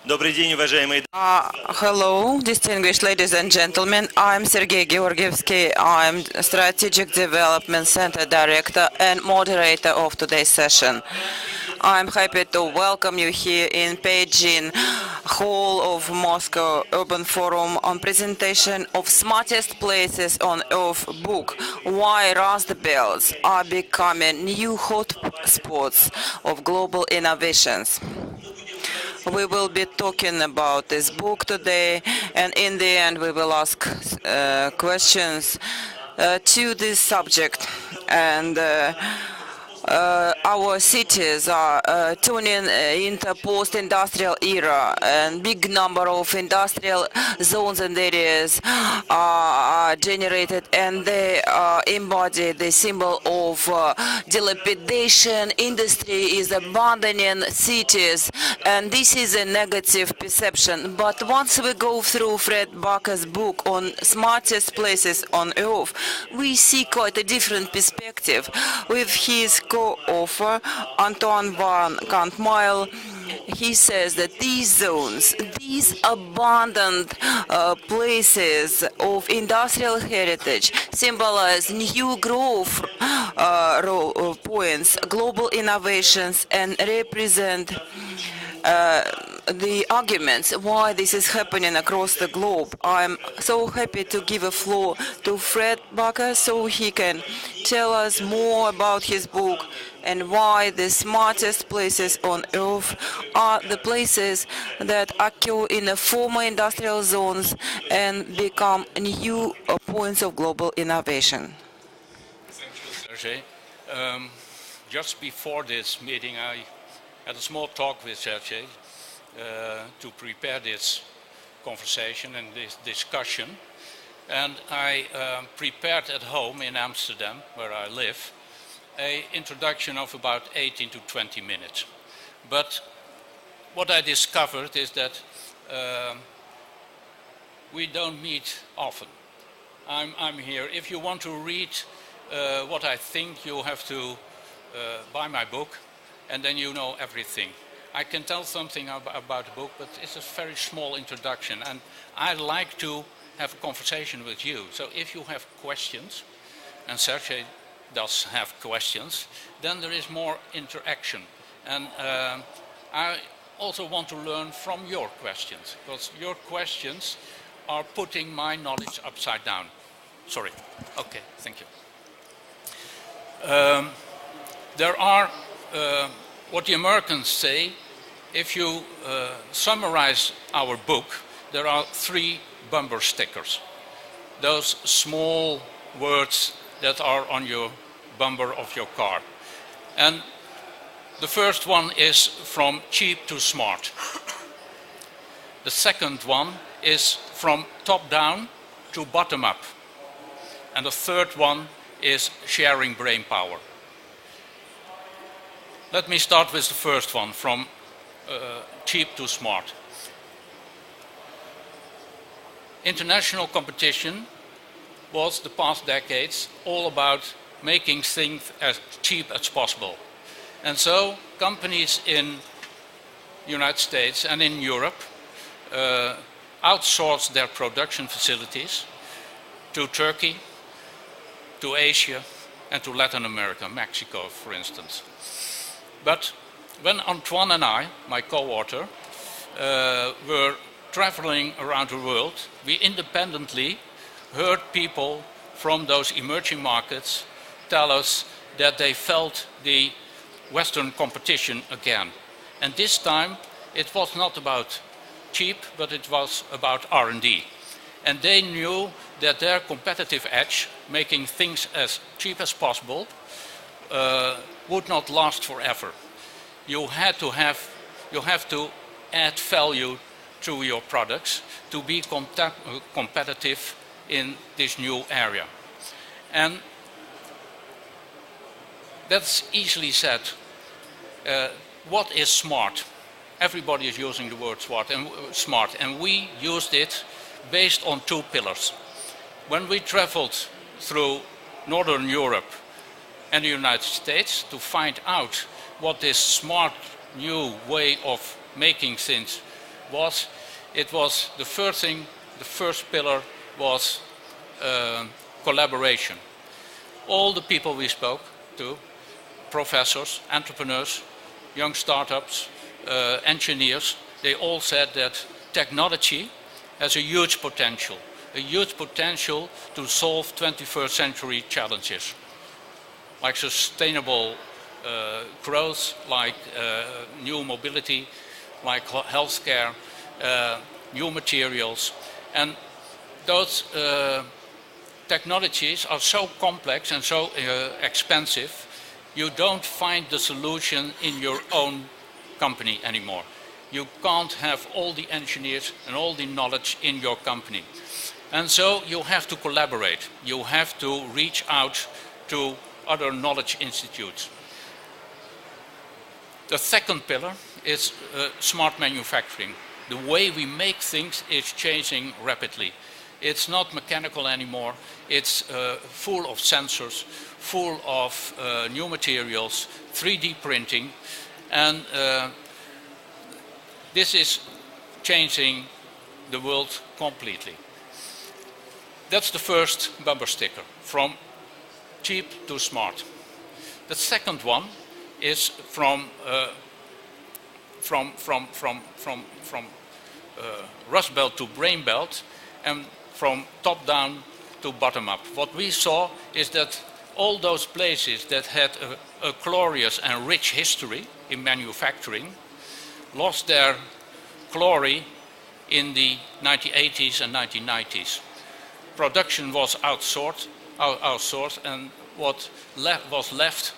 Добрый день, уважаемые. Hello, distinguished ladies and gentlemen. I'm Sergei Georgievsky. I'm Strategic Development Center Director and moderator of today's session. I'm happy to welcome you here in Beijing, Hall of Moscow Urban Forum on presentation of Smartest Places on Earth book, Why Rustbelts Are Becoming New Hotspots of Global Innovations. We will be talking about this book today, and in the end we will ask questions to this subject. And our cities are turning into post-industrial era, and big number of industrial zones and areas are generated, and they embody the symbol of dilapidation. Industry is abandoning cities, and this is a negative perception. But once we go through Fred Bakker's book on smartest places on Earth, we see quite a different perspective with his co-author Antoine van Agtmael. He says that these zones, these abandoned places of industrial heritage symbolize new growth points, global innovations, and represent the arguments why this is happening across the globe. I'm so happy to give a floor to Fred Bakker so he can tell us more about his book and why the smartest places on Earth are the places that occur in the former industrial zones and become new points of global innovation. Thank you, Sergey. Just before this meeting, I had a small talk with Sergey to prepare this conversation and this discussion. And I prepared at home in Amsterdam, where I live, an introduction of about 18 to 20 minutes. But what I discovered is that we don't meet often. I'm here. If you want to read what I think, you have to buy my book, and then you know everything. I can tell something about the book, but it's a very small introduction, and I like to have a conversation with you. So if you have questions, and Sergey does have questions, then there is more interaction. And I also want to learn from your questions, because your questions are putting my knowledge upside down. Sorry. Okay, thank you. There are what the Americans say. If you summarize our book, there are 3 bumper stickers. Those small words that are on your bumper of your car. And the first one is from cheap to smart. The second one is from top down to bottom up. And the third one is sharing brain power. Let me start with the first one, from cheap to smart. International competition was, the past decades, all about making things as cheap as possible. And so companies in the United States and in Europe outsourced their production facilities to Turkey, to Asia, and to Latin America, Mexico, for instance. But when Antoine and I, my co-author, were traveling around the world, we independently heard people from those emerging markets tell us that they felt the Western competition again. And this time it was not about cheap, but it was about R&D. And they knew that their competitive edge, making things as cheap as possible, would not last forever. You have to add value to your products to be competitive in this new area. And that's easily said. What is smart? Everybody is using the word smart, and we used it based on 2 pillars. When we traveled through Northern Europe and the United States to find out what this smart new way of making things was, it was the first thing, the first pillar was collaboration. All the people we spoke to, professors, entrepreneurs, young startups, engineers, they all said that technology has a huge potential to solve 21st century challenges, like sustainable growth, like new mobility, like healthcare, new materials. And those technologies are so complex and so expensive, you don't find the solution in your own company anymore. You can't have all the engineers and all the knowledge in your company. And so you have to collaborate. You have to reach out to other knowledge institutes. The second pillar is smart manufacturing. The way we make things is changing rapidly. It's not mechanical anymore. It's full of sensors, full of new materials, 3D printing, and this is changing the world completely. That's the first bumper sticker, from cheap to smart. The second one is from Rust Belt to Brain Belt, and from top down to bottom up. What we saw is that all those places that had a glorious and rich history in manufacturing lost their glory in the 1980s and 1990s. Production was outsourced, and what was left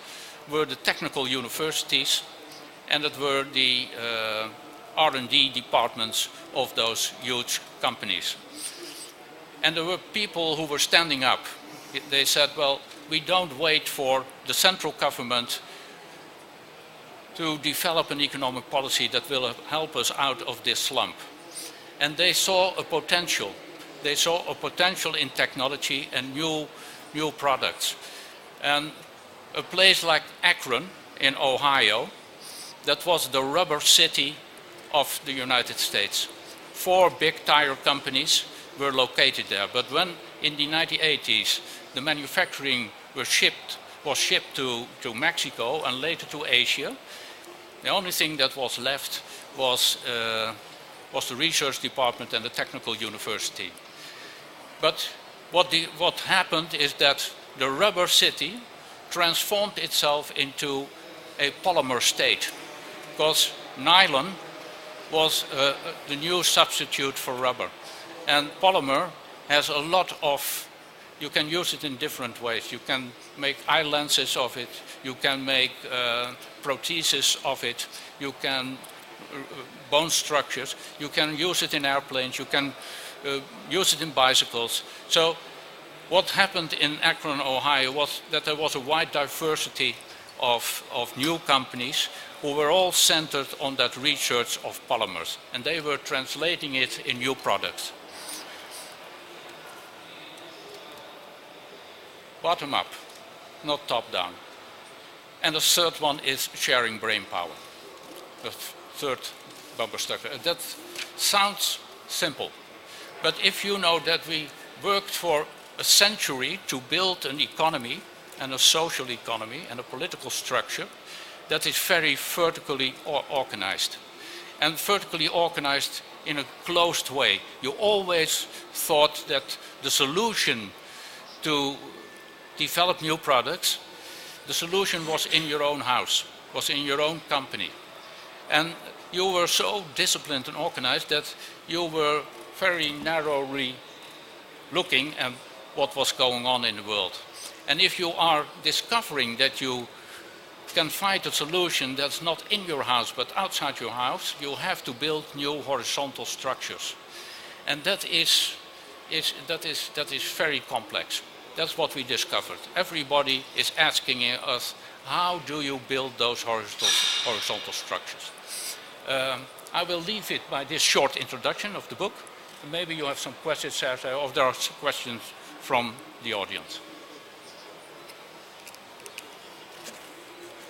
were the technical universities, and it were the R&D departments of those huge companies. And there were people who were standing up. They said, well, we don't wait for the central government to develop an economic policy that will help us out of this slump. And they saw a potential. They saw a potential in technology and new products. And a place like Akron in Ohio, that was the rubber city of the United States. 4 big tire companies were located there. But when in the 1980s the manufacturing was shipped to Mexico and later to Asia, the only thing that was left was the research department and the technical university. But what happened is that the rubber city transformed itself into a polymer state, because nylon was the new substitute for rubber. And polymer has a lot of, you can use it in different ways. You can make eye lenses of it, you can make prostheses of it, you can bone structures, you can use it in airplanes, you can use it in bicycles. So what happened in Akron, Ohio was that there was a wide diversity of new companies who were all centered on that research of polymers, and they were translating it in new products. Bottom up, not top down. And the third one is sharing brain power. The third bumper sticker. That sounds simple, but if you know that we worked for a century to build an economy and a social economy and a political structure that is very vertically organized, and vertically organized in a closed way. You always thought that the solution to develop new products, the solution was in your own house, was in your own company. And you were so disciplined and organized that you were very narrowly looking at what was going on in the world. And if you are discovering that you can find a solution that's not in your house but outside your house, you have to build new horizontal structures. And that is very complex. That's what we discovered. Everybody is asking us, how do you build those horizontal structures? I will leave it by this short introduction of the book. Maybe you have some questions, or there are questions from the audience.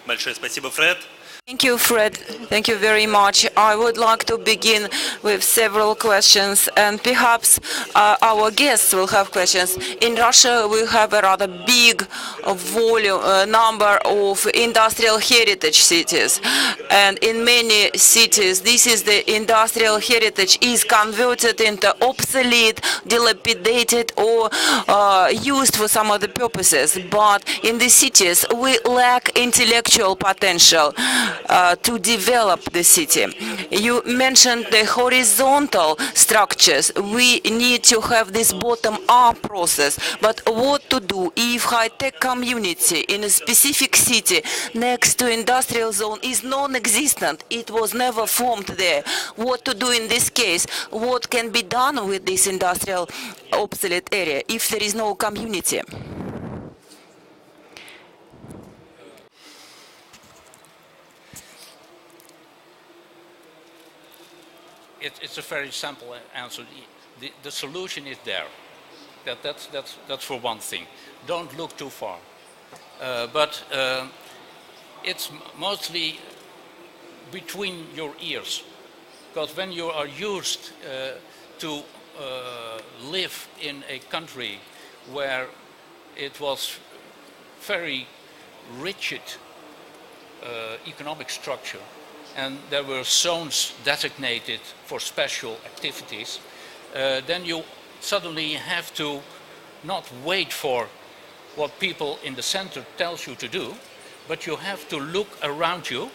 Большое спасибо, Фред. Thank you, Fred. Thank you very much. I would like to begin with several questions, and perhaps our guests will have questions. In Russia, we have a rather big number of industrial heritage cities, and in many cities, this is the industrial heritage is converted into obsolete, dilapidated, or used for some other purposes. But in the cities, we lack intellectual potential to develop the city. You mentioned the horizontal structures. We need to have this bottom-up process. But what to do if high-tech community in a specific city next to industrial zone is non-existent? It was never formed there. What to do in this case? What can be done with this industrial obsolete area if there is no community? It's a very simple answer. The solution is there. That's for one thing. Don't look too far. But it's mostly between your ears. Because when you are used to live in a country where it was very rigid economic structure, and there were zones designated for special activities, then you suddenly have to not wait for what people in the center tells you to do, but you have to look around you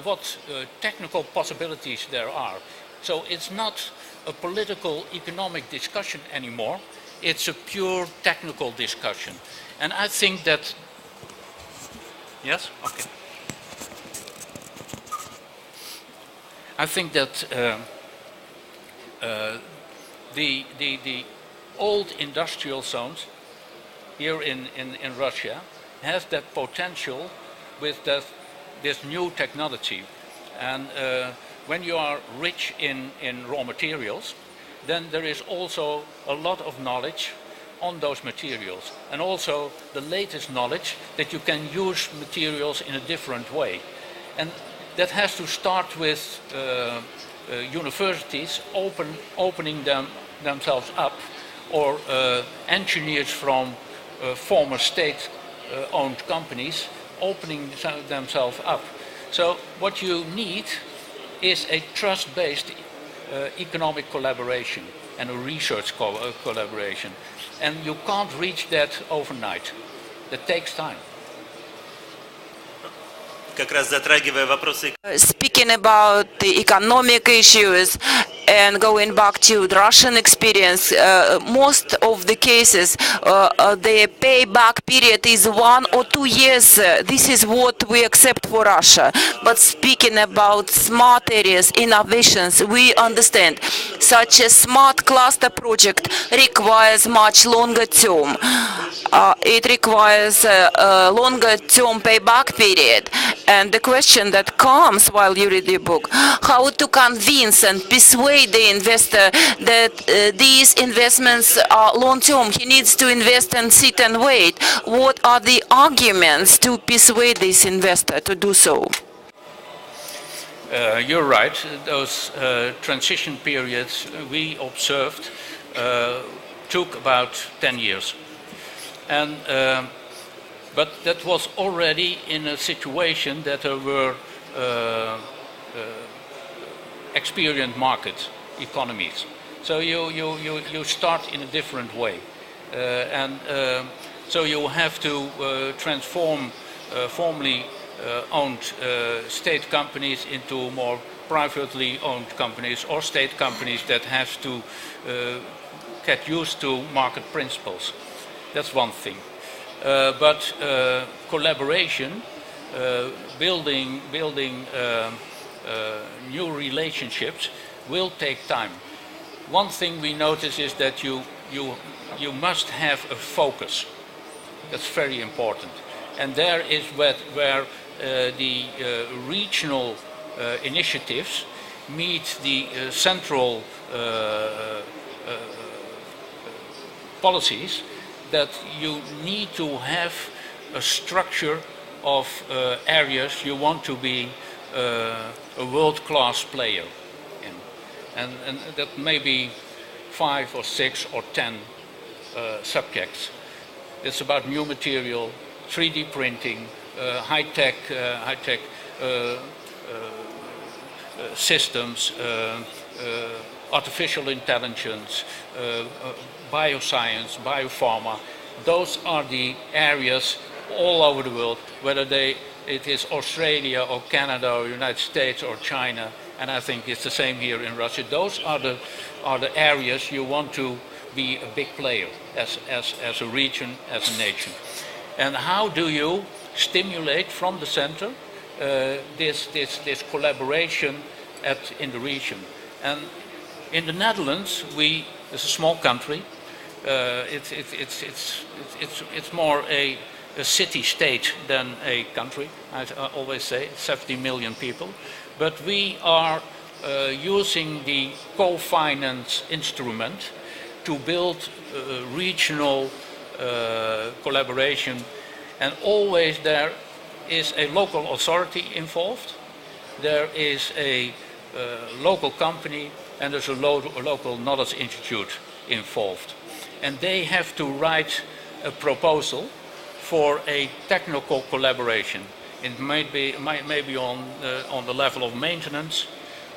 what technical possibilities there are. So it's not a political economic discussion anymore, it's a pure technical discussion. And I think that, yes? Okay. I think that the old industrial zones here in Russia has that potential with this new technology. And when you are rich in raw materials, then there is also a lot of knowledge on those materials, and also the latest knowledge that you can use materials in a different way. And that has to start with universities opening themselves up, or engineers from former state-owned companies opening themselves up. So what you need is a trust-based economic collaboration and a research collaboration. And you can't reach that overnight. That takes time. Speaking about the economic issues and going back to the Russian experience, most of the cases, the payback period is 1 or 2 years. This is what we accept for Russia. But speaking about smart areas, innovations, we understand such a smart cluster project requires much longer term. It requires a longer term payback period. And the question that comes while you read the book, how to convince and persuade the investor that these investments are long-term. He needs to invest and sit and wait. What are the arguments to persuade this investor to do so? You're right. Those transition periods we observed took about 10 years. And but that was already in a situation that there were experienced market economies. So you start in a different way. So you have to transform formerly owned state companies into more privately owned companies, or state companies that have to get used to market principles. That's one thing. But collaboration, building new relationships will take time. One thing we notice is that you must have a focus. That's very important. And there is where the regional initiatives meet the central policies, that you need to have a structure of areas you want to be a world-class player in. And that may be 5 or 6 or 10 subjects. It's about new material, 3D printing, high-tech systems, artificial intelligence, bioscience, biopharma. Those are the areas all over the world, whether it is Australia or Canada or United States or China, and I think it's the same here in Russia. Those are the areas you want to be a big player as a region, as a nation. And how do you stimulate from the center this collaboration in the region? And in the Netherlands, it's a small country. It's more a city-state than a country. I always say 70 million people. But we are using the co-finance instrument to build regional collaboration, and always there is a local authority involved, there is a local company, and there's a local knowledge institute involved. And they have to write a proposal for a technical collaboration. It might be on the level of maintenance,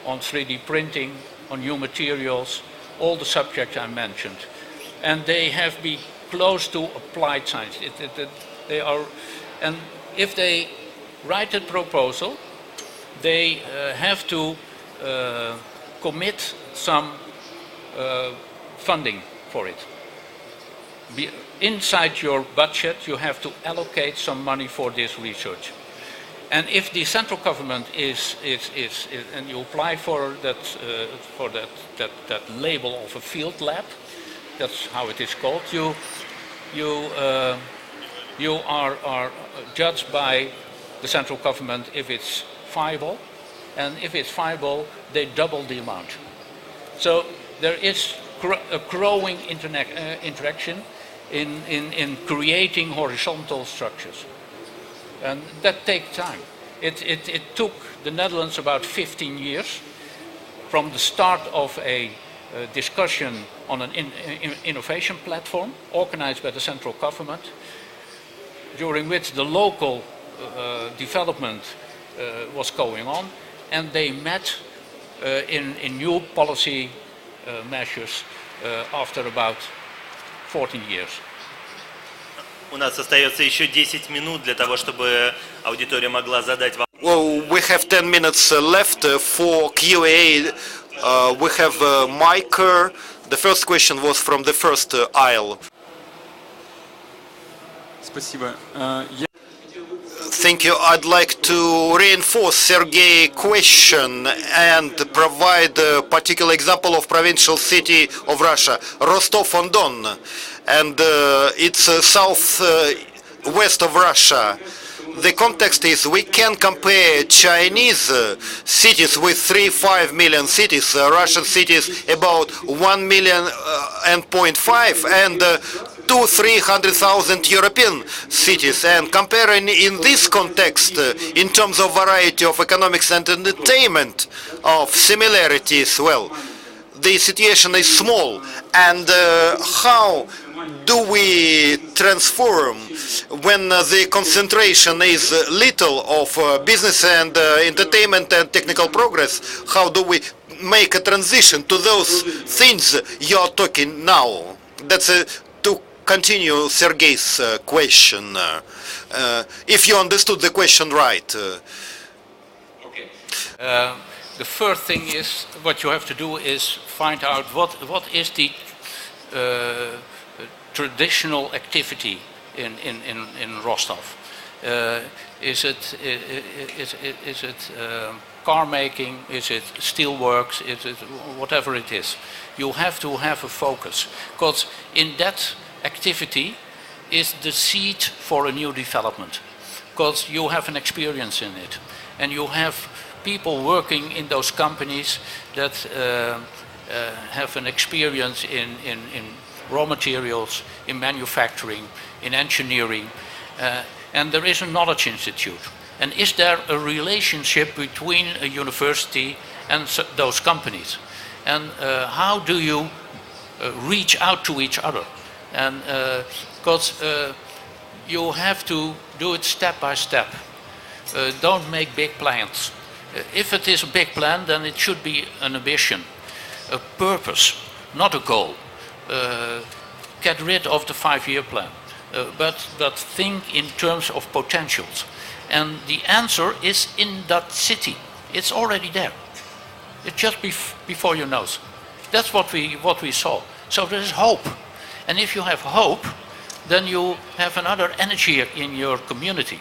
on 3D printing, on new materials, all the subjects I mentioned. And they have to be close to applied science. And if they write a proposal, they have to commit some funding for it. Inside your budget, you have to allocate some money for this research. And if the central government is and you apply for that label of a field lab, that's how it is called. You are judged by the central government if it's viable, and if it's viable, they double the amount. So there is a growing interaction in creating horizontal structures. And that takes time. It took the Netherlands about 15 years from the start of a discussion on an innovation platform organized by the central government, during which the local development was going on, and they met in new policy measures after about 14 years. У нас остается еще 10 минут для того, чтобы аудитория могла задать вопросы. Well, we have 10 minutes left for Q&A. We have Bakker. The first question was from the first aisle. Спасибо. Thank you. I'd like to reinforce Sergey's question and provide a particular example of provincial city of Russia, Rostov-on-Don, and it's south-west of Russia. The context is we can compare Chinese cities with 3-5 million cities, Russian cities about 1 million and 0.5, and 200,000-300,000 European cities, and comparing in this context in terms of variety of economics and entertainment of similarities, well, the situation is small, and how do we transform when the concentration is little of business and entertainment and technical progress? How do we make a transition to those things you're talking now? That's to continue Sergey's question, if you understood the question right. Okay. The first thing is, what you have to do is find out what is the traditional activity in Rostov. Is it car making? Is it steelworks? Is it whatever it is? You have to have a focus, because in that activity is the seed for a new development, because you have an experience in it, and you have people working in those companies that have an experience in raw materials, in manufacturing, in engineering, and there is a knowledge institute. And is there a relationship between a university and those companies? And how do you reach out to each other? And because you have to do it step by step. Don't make big plans. If it is a big plan, then it should be an ambition, a purpose, not a goal. Get rid of the 5-year plan, but think in terms of potentials. And the answer is in that city. It's already there. It's just before your nose. That's what we saw. So there is hope. And if you have hope, then you have another energy in your community.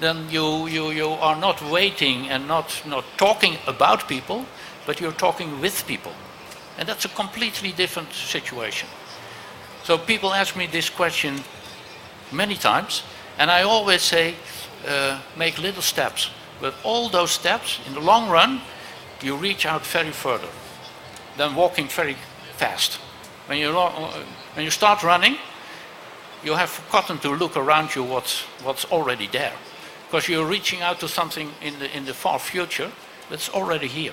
Then you are not waiting and not talking about people, but you're talking with people. And that's a completely different situation. So people ask me this question many times, and I always say, make little steps. But all those steps, in the long run, you reach out very further than walking very fast. When you start running, you have forgotten to look around you what's already there. Because you're reaching out to something in the far future that's already here.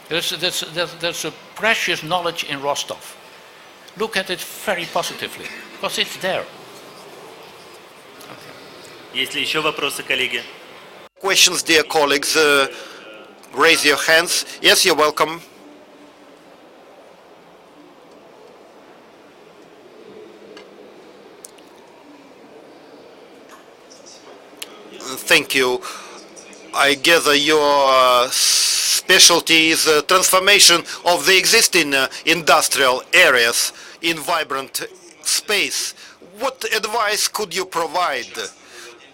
There's a precious knowledge in Rostov. Look at it very positively, because it's there. Есть ли еще вопросы, коллеги? Questions, dear colleagues, raise your hands. Yes, you're welcome. Thank you. I gather your specialty is transformation of the existing industrial areas in vibrant space. What advice could you provide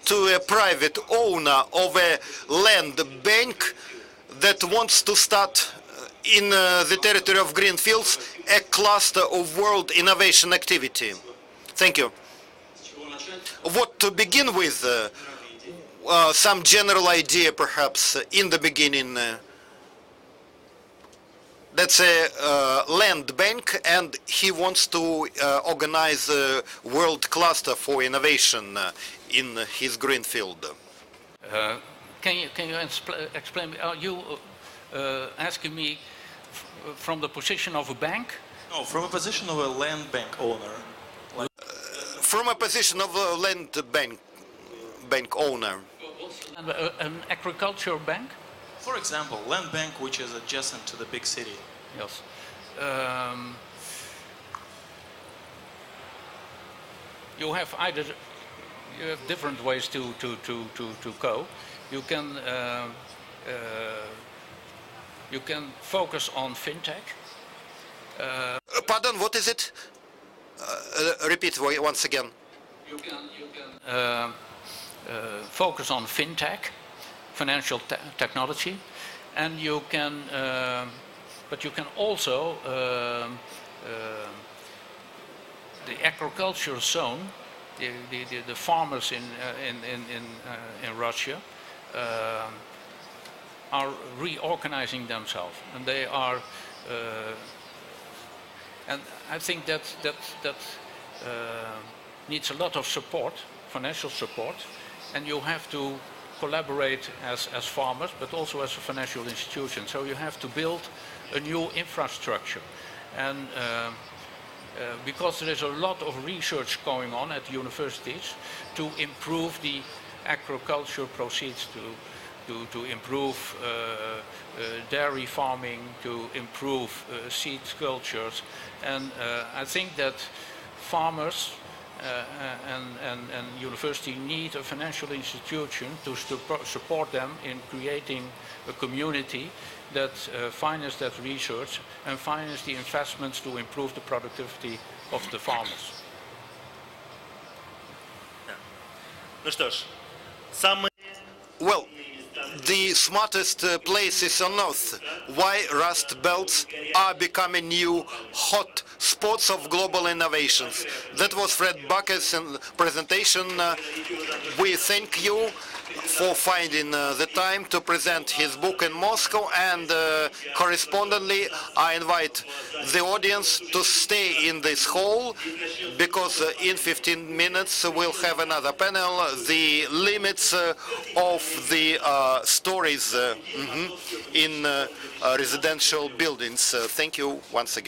to a private owner of a land bank that wants to start in the territory of greenfields a cluster of world innovation activity? Thank you. What to begin with? Some general idea, perhaps, in the beginning. That's a land bank, and he wants to organize a world cluster for innovation in his greenfield. Can you explain? Are you asking me from the position of a bank? No, from a position of a land bank owner. From a position of a land bank owner. An agriculture bank? For example, land bank which is adjacent to the big city. Yes. You have different ways to go. You can focus on fintech. Pardon, what is it? Repeat once again. You can focus on fintech, financial technology, and you can, but you can also the agricultural zone, the farmers in Russia are reorganizing themselves, and they are, and I think that needs a lot of support, financial support. And you have to collaborate as farmers, but also as a financial institution. So you have to build a new infrastructure. And because there is a lot of research going on at universities to improve the agriculture proceeds, to improve dairy farming, to improve seed cultures. And I think that farmers and university need a financial institution to support them in creating a community that finance that research and finance the investments to improve the productivity of the farmers. Ну что ж, самые... Well, the smartest places on earth. Why Rustbelts are becoming new hot spots of global innovations. That was Fred Bakker's presentation. We thank you for finding the time to present his book in Moscow, and correspondingly I invite the audience to stay in this hall, because in 15 minutes we'll have another panel, the limits of the stories in residential buildings. Thank you once again.